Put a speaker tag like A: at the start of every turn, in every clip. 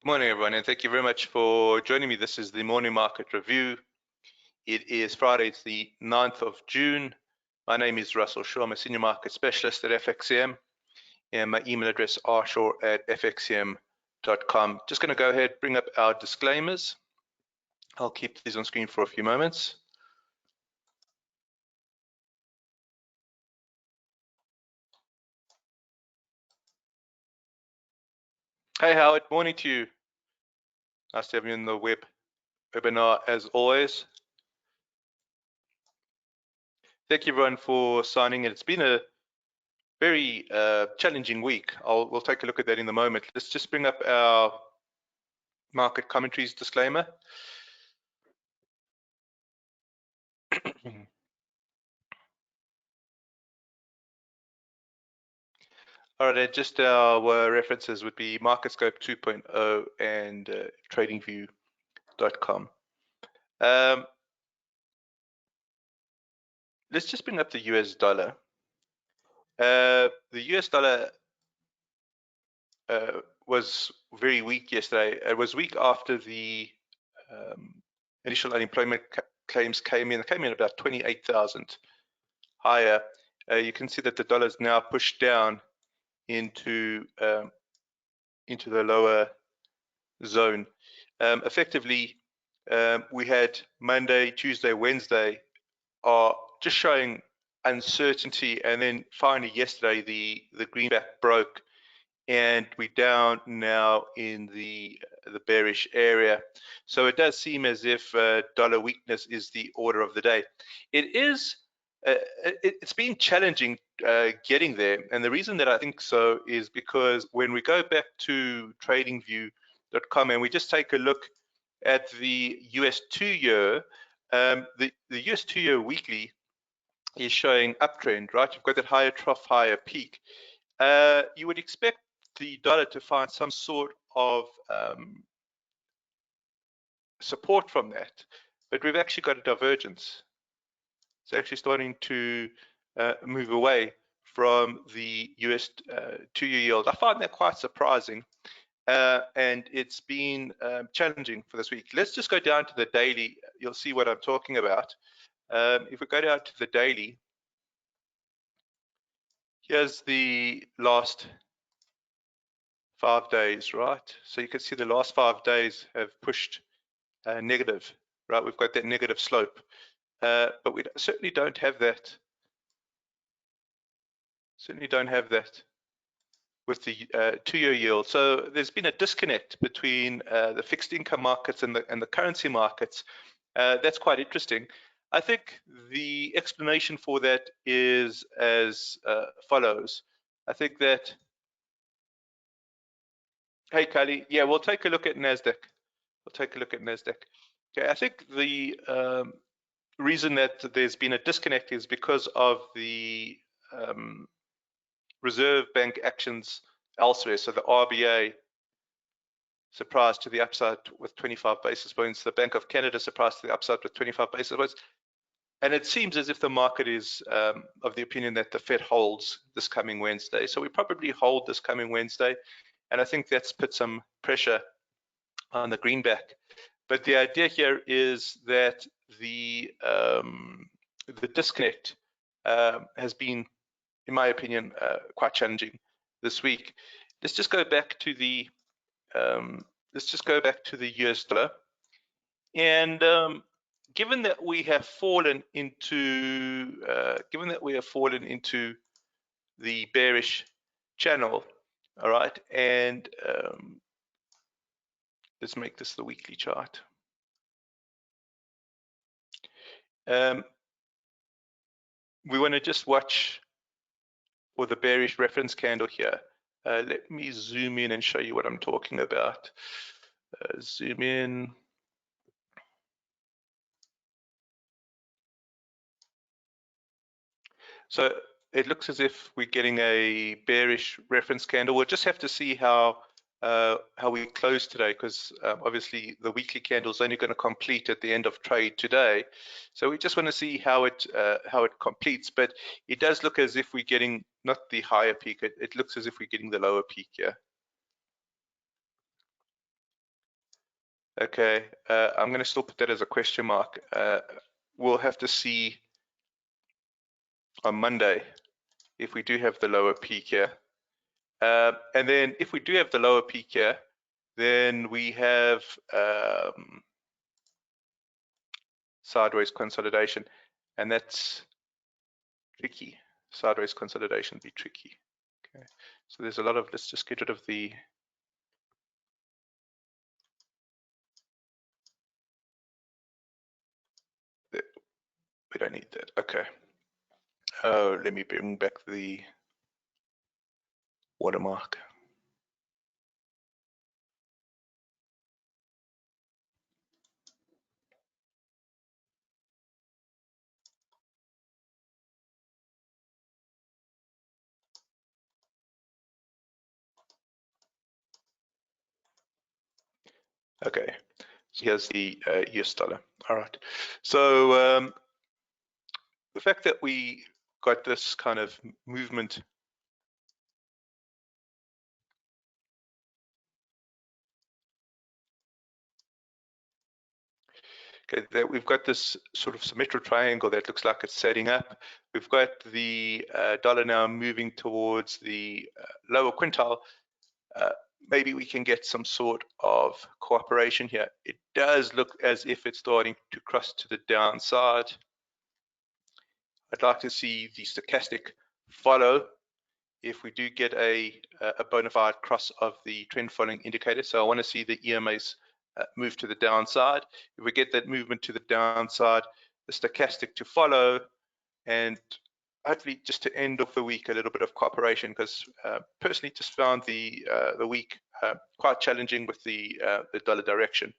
A: Good morning, everyone, and thank you very much for joining me. This is the morning market review. It is Friday, it's the 9th of June. My name is Russell Shaw. I'm a senior market specialist at FXCM, and my email address rshaw@fxcm.com. Just going to go ahead, bring up our disclaimers. I'll keep these on screen for a few moments. Hey, Howard, morning to you. Nice to have you in the webinar as always. Thank you, everyone, for signing in. It's been a very challenging week. We'll take a look at that in a moment. Let's just bring up our market commentaries disclaimer. All right, just our references would be MarketScope 2.0 and TradingView.com. Let's just bring up the US dollar. The US dollar was very weak yesterday. It was weak after the initial unemployment claims came in. It came in about 28,000 higher. You can see that the dollar is now pushed down into the lower zone. Effectively, we had Monday, Tuesday, Wednesday are just showing uncertainty, and then finally yesterday the greenback broke, and we're down now in the bearish area. So it does seem as if dollar weakness is the order of the day. It is. It's been challenging getting there, and the reason that I think so is because when we go back to TradingView.com and we just take a look at the US 2-year, the US 2-year weekly is showing uptrend, right? You've got that higher trough, higher peak. You would expect the dollar to find some sort of support from that, but we've actually got a divergence. It's actually starting to move away from the US 2-year yield. I find that quite surprising, and it's been challenging for this week. Let's just go down to the daily. You'll see what I'm talking about. If we go down to the daily, here's the last 5 days, right? So you can see the last 5 days have pushed negative, right? We've got that negative slope, but we certainly don't have that. Certainly don't have that with the 2-year yield. So there's been a disconnect between the fixed income markets and the currency markets. That's quite interesting. I think the explanation for that is as follows. I think that, hey, Kali, yeah, we'll take a look at NASDAQ. We'll take a look at NASDAQ. Okay, I think the reason that there's been a disconnect is because of the Reserve Bank actions elsewhere. So the RBA surprised to the upside with 25 basis points. The Bank of Canada surprised to the upside with 25 basis points. And it seems as if the market is of the opinion that the Fed holds this coming Wednesday. So we probably hold this coming Wednesday. And I think that's put some pressure on the greenback. But the idea here is that the disconnect has been, in my opinion, quite challenging this week. Let's just go back to the US dollar, and given that we have fallen into the bearish channel, all right, and let's make this the weekly chart. We want to just watch for the bearish reference candle here. Let me zoom in and show you what I'm talking about. Zoom in. So it looks as if we're getting a bearish reference candle. We'll just have to see how we close today, because obviously the weekly candle is only going to complete at the end of trade today. So we just want to see how it completes. But it does look as if we're getting not the higher peak. It looks as if we're getting the lower peak here. Okay, I'm going to still put that as a question mark. We'll have to see on Monday if we do have the lower peak here. And then if we do have the lower peak here, then we have sideways consolidation, and that's tricky. Sideways consolidation be tricky. Okay, so there's a lot of, let's just get rid of the, we don't need that. Okay. Oh, let me bring back the watermark. Okay, so here's the US dollar. All right. So the fact that we got this kind of movement, okay, that we've got this sort of symmetrical triangle that looks like it's setting up. We've got the dollar now moving towards the lower quintile. Maybe we can get some sort of cooperation here. It does look as if it's starting to cross to the downside. I'd like to see the stochastic follow if we do get a bona fide cross of the trend following indicator. So I want to see the EMAs move to the downside. If we get that movement to the downside, the stochastic to follow, and hopefully just to end off the week a little bit of cooperation, because personally just found the week quite challenging with the dollar direction.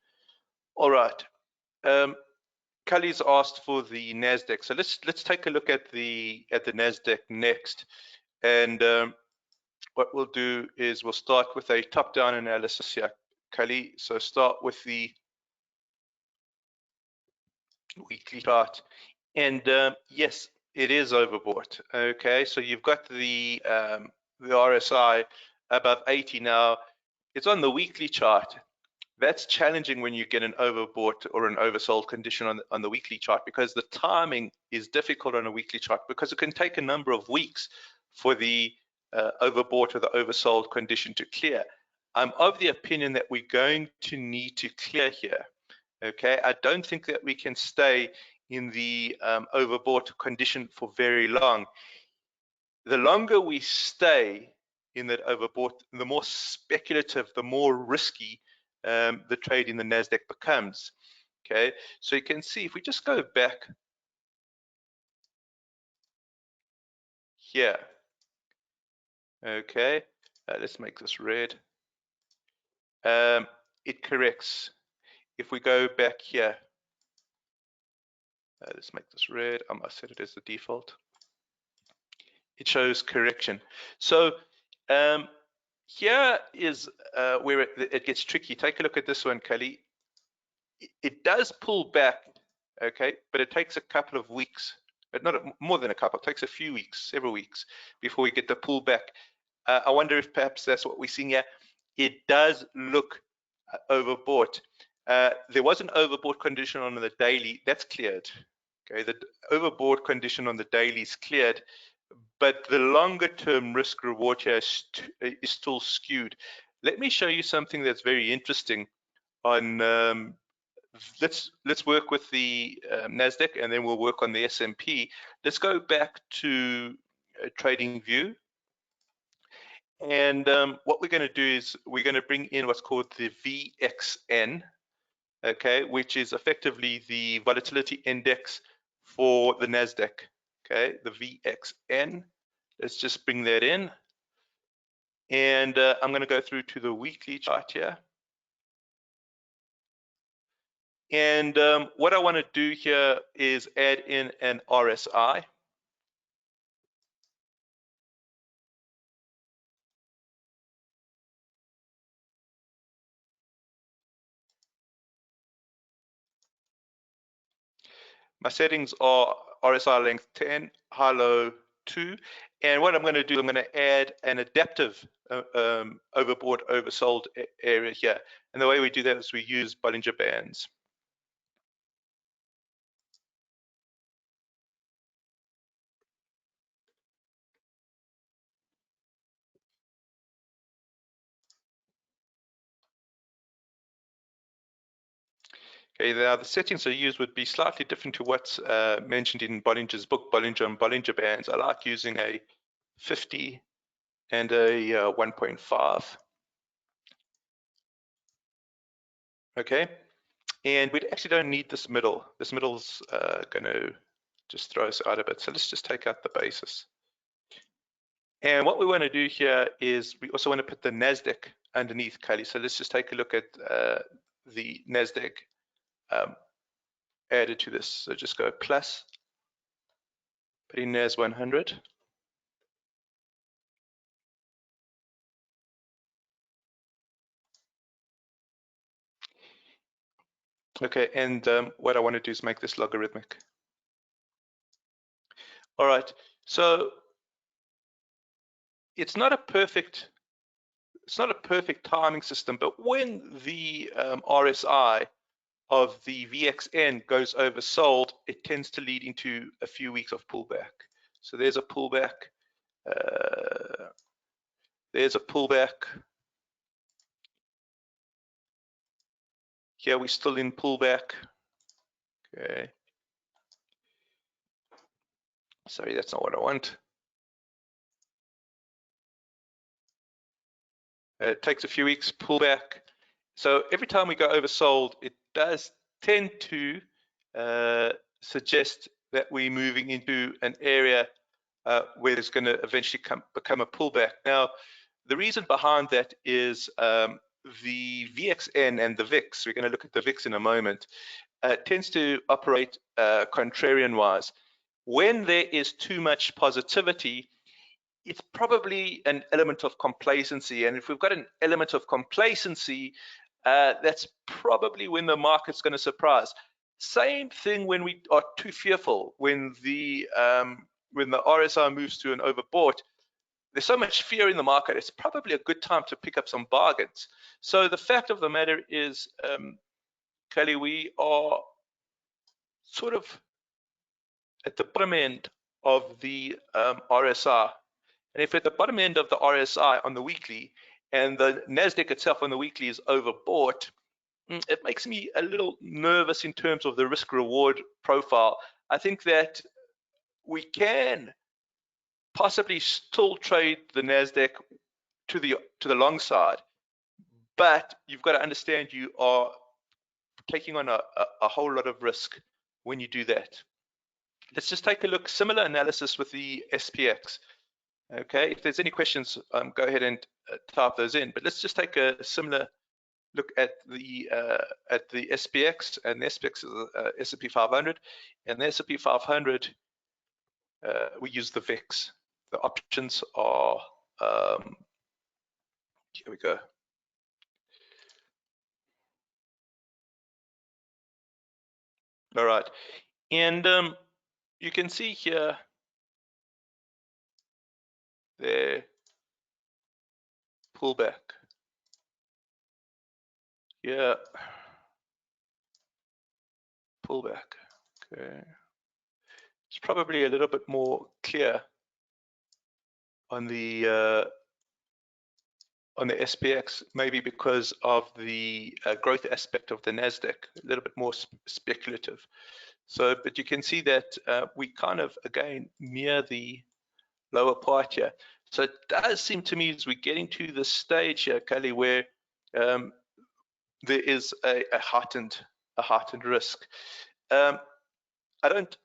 A: All right. Cully's asked for the Nasdaq, so let's take a look at the Nasdaq next, and what we'll do is we'll start with a top-down analysis here, Cully. So start with the weekly chart, and yes, it is overbought. Okay, so you've got the RSI above 80 now. It's on the weekly chart. That's challenging when you get an overbought or an oversold condition on the weekly chart, because the timing is difficult on a weekly chart, because it can take a number of weeks for the overbought or the oversold condition to clear. I'm of the opinion that we're going to need to clear here. Okay, I don't think that we can stay in the overbought condition for very long. The longer we stay in that overbought, the more speculative, the more risky the trade in the Nasdaq becomes. Okay, so you can see if we just go back here. Okay, let's make this red. It corrects. If we go back here, let's make this red. I must set it as the default. It shows correction. So here is where it gets tricky. Take a look at this one, Kelly. It does pull back, okay, but it takes a couple of weeks, but not more than a couple. It takes a few weeks, several weeks, before we get the pullback. I wonder if perhaps that's what we're seeing here. It does look overbought. There was an overbought condition on the daily. That's cleared. Okay, the overbought condition on the daily is cleared, but the longer term risk reward here is still skewed. Let me show you something that's very interesting on let's work with the Nasdaq, and then we'll work on the S&P. Let's go back to Trading View, and what we're going to do is we're going to bring in what's called the VXN, okay, which is effectively the volatility index for the Nasdaq. Okay, the VXN. Let's just bring that in, and I'm going to go through to the weekly chart here. And what I want to do here is add in an RSI. My settings are RSI length 10, high low 2, And what I'm going to do, I'm going to add an adaptive overbought, oversold area here. And the way we do that is we use Bollinger Bands. Okay, now the settings I use would be slightly different to what's mentioned in Bollinger's book, Bollinger and Bollinger Bands. I like using a 50 and a 1.5. Okay, and we actually don't need this middle. This middle's going to just throw us out a bit. So let's just take out the basis. And what we want to do here is we also want to put the NASDAQ underneath, Kylie. So let's just take a look at the NASDAQ added to this. So just go plus, put in NAS 100. Okay, and what I want to do is make this logarithmic. All right, so it's not a perfect timing system, but when the RSI of the VXN goes oversold, it tends to lead into a few weeks of pullback. So there's a pullback. There's a pullback. Here we're still in pullback. Okay. Sorry, that's not what I want. It takes a few weeks, pullback. So every time we go oversold, it does tend to suggest that we're moving into an area where it's going to eventually become a pullback. Now, the reason behind that is the VXN and the VIX, we're going to look at the VIX in a moment, tends to operate contrarian-wise. When there is too much positivity, it's probably an element of complacency. And if we've got an element of complacency, that's probably when the market's going to surprise. Same thing when we are too fearful, when the RSI moves to an overbought, there's so much fear in the market, it's probably a good time to pick up some bargains. So the fact of the matter is, Kelly, we are sort of at the bottom end of the RSI. And if at the bottom end of the RSI on the weekly and the NASDAQ itself on the weekly is overbought, it makes me a little nervous in terms of the risk reward profile. I think that we can possibly still trade the NASDAQ to the long side, but you've got to understand you are taking on a whole lot of risk when you do that. Let's just take a look, similar analysis with the SPX. Okay, if there's any questions, go ahead and type those in. But let's just take a similar look at the SPX, and the SPX is S&P 500, and the S&P 500 we use the VIX. The options are here we go. All right, and you can see here the pullback. Yeah, pullback. Okay, it's probably a little bit more clear on the SPX, maybe because of the growth aspect of the NASDAQ, a little bit more speculative. So, but you can see that we kind of, again, near the lower part here. So it does seem to me as we're getting to the stage here, Kelly, where there is a heightened risk. I don't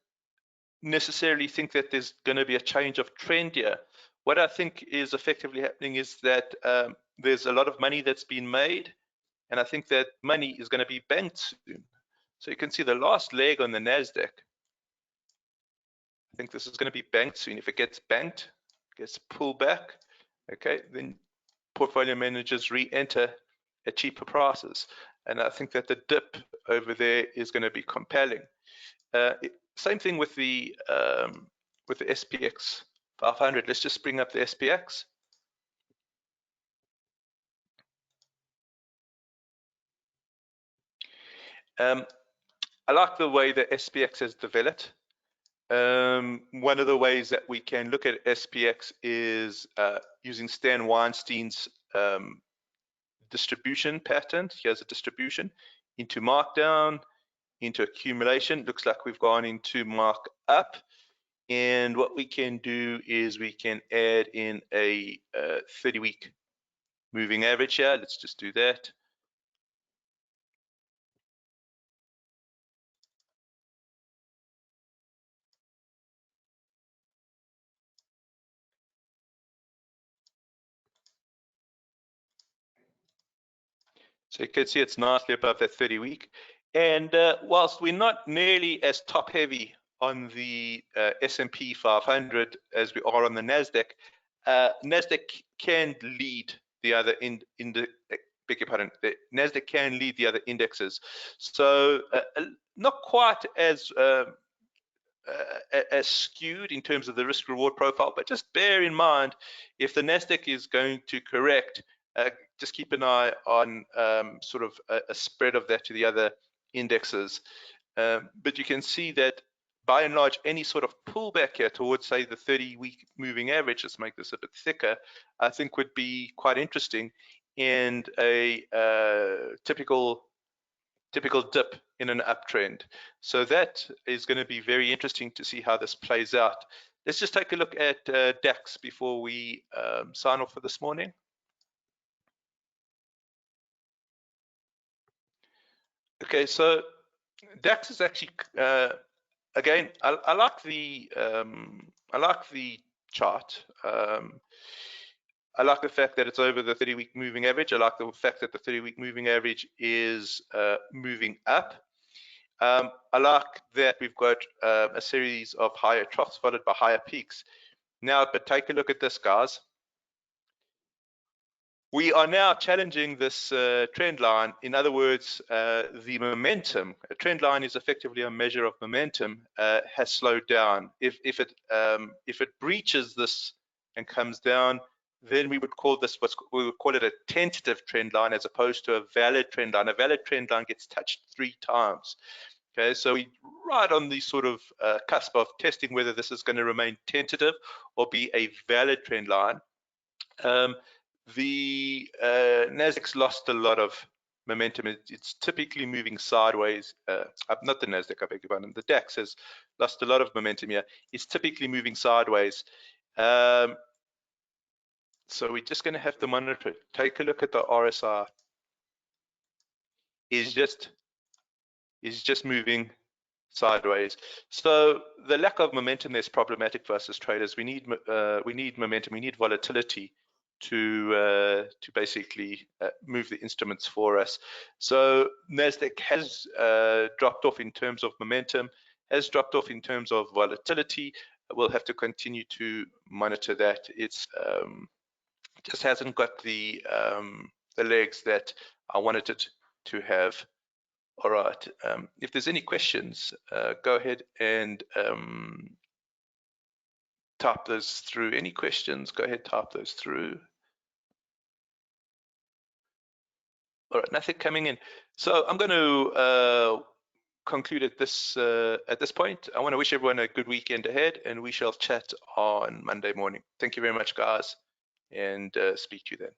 A: necessarily think that there's going to be a change of trend here. What I think is effectively happening is that there's a lot of money that's been made, and I think that money is going to be banked soon. So you can see the last leg on the NASDAQ. I think this is going to be banked soon. If it gets banked, gets pulled back, okay, then portfolio managers re-enter at cheaper prices. And I think that the dip over there is going to be compelling. Same thing with the SPX 500. Let's just bring up the SPX. I like the way the SPX has developed. One of the ways that we can look at SPX is using Stan Weinstein's distribution pattern. Here's a distribution into markdown, into accumulation. Looks like we've gone into mark up. And what we can do is we can add in a 30-week moving average here. Let's just do that. So you can see it's nicely above that 30-week. And whilst we're not nearly as top heavy on the S&P 500 as we are on the NASDAQ, NASDAQ can lead the other beg your pardon, the NASDAQ can lead the other indexes. So not quite as skewed in terms of the risk reward profile, but just bear in mind if the NASDAQ is going to correct, just keep an eye on sort of a spread of that to the other indexes. But you can see that by and large, any sort of pullback here towards, say, the 30-week moving average, let's make this a bit thicker, I think would be quite interesting. And a typical dip in an uptrend. So that is going to be very interesting to see how this plays out. Let's just take a look at DAX before we sign off for this morning. Okay, so DAX is actually again, I like the chart. I like the fact that it's over the 30-week moving average. I like the fact that the 30-week moving average is moving up. I like that we've got a series of higher troughs followed by higher peaks. Now, but take a look at this, guys. We are now challenging this trend line. In other words, the momentum, a trend line is effectively a measure of momentum, has slowed down. If it breaches this and comes down, then we would call this we would call it a tentative trend line as opposed to a valid trend line. A valid trend line gets touched 3 times. Okay, so we're right on the sort of cusp of testing whether this is going to remain tentative or be a valid trend line. The NASDAQ's lost a lot of momentum. It's typically moving sideways. Not the NASDAQ, I beg your pardon. The DAX has lost a lot of momentum here. It's typically moving sideways. So we're just going to have to monitor it. Take a look at the RSI. Is just moving sideways. So the lack of momentum is problematic for us as traders. We need momentum. We need volatility to basically move the instruments for us. So NASDAQ has dropped off in terms of momentum, has dropped off in terms of volatility. We'll have to continue to monitor that. It's just hasn't got the legs that I wanted it to have. All right. If there's any questions, go ahead and type those through. Any questions? Go ahead, type those through. All right, nothing coming in. So I'm going to conclude at this point. I want to wish everyone a good weekend ahead, and we shall chat on Monday morning. Thank you very much, guys, and speak to you then.